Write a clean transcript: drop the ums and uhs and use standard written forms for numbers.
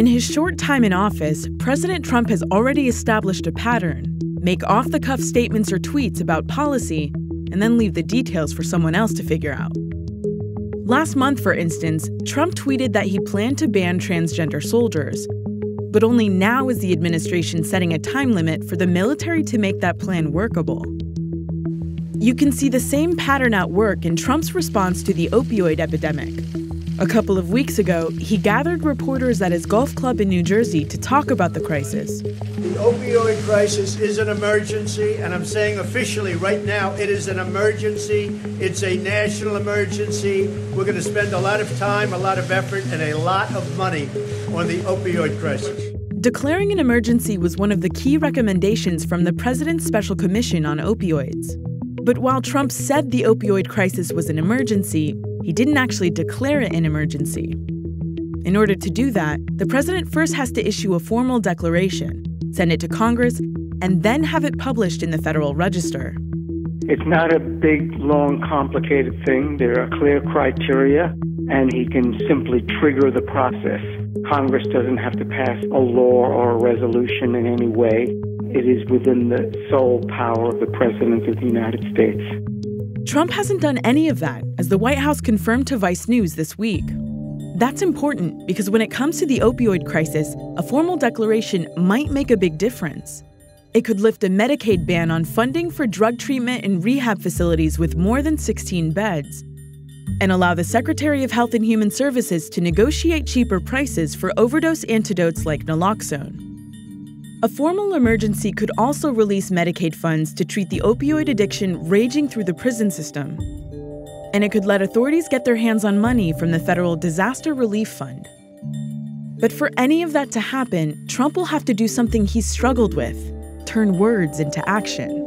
In his short time in office, President Trump has already established a pattern: make off-the-cuff statements or tweets about policy, and then leave the details for someone else to figure out. Last month, for instance, Trump tweeted that he planned to ban transgender soldiers. But only now is the administration setting a time limit for the military to make that plan workable. You can see the same pattern at work in Trump's response to the opioid epidemic. A couple of weeks ago, he gathered reporters at his golf club in New Jersey to talk about the crisis. The opioid crisis is an emergency, and I'm saying officially right now it is an emergency. It's a national emergency. We're going to spend a lot of time, a lot of effort, and a lot of money on the opioid crisis. Declaring an emergency was one of the key recommendations from the President's Special Commission on Opioids. But while Trump said the opioid crisis was an emergency, he didn't actually declare it an emergency. In order to do that, the president first has to issue a formal declaration, send it to Congress, and then have it published in the Federal Register. It's not a big, long, complicated thing. There are clear criteria, and he can simply trigger the process. Congress doesn't have to pass a law or a resolution in any way. It is within the sole power of the President of the United States. Trump hasn't done any of that, as the White House confirmed to Vice News this week. That's important because when it comes to the opioid crisis, a formal declaration might make a big difference. It could lift a Medicaid ban on funding for drug treatment in rehab facilities with more than 16 beds, and allow the Secretary of Health and Human Services to negotiate cheaper prices for overdose antidotes like naloxone. A formal emergency could also release Medicaid funds to treat the opioid addiction raging through the prison system. And it could let authorities get their hands on money from the Federal Disaster Relief Fund. But for any of that to happen, Trump will have to do something he's struggled with: turn words into action.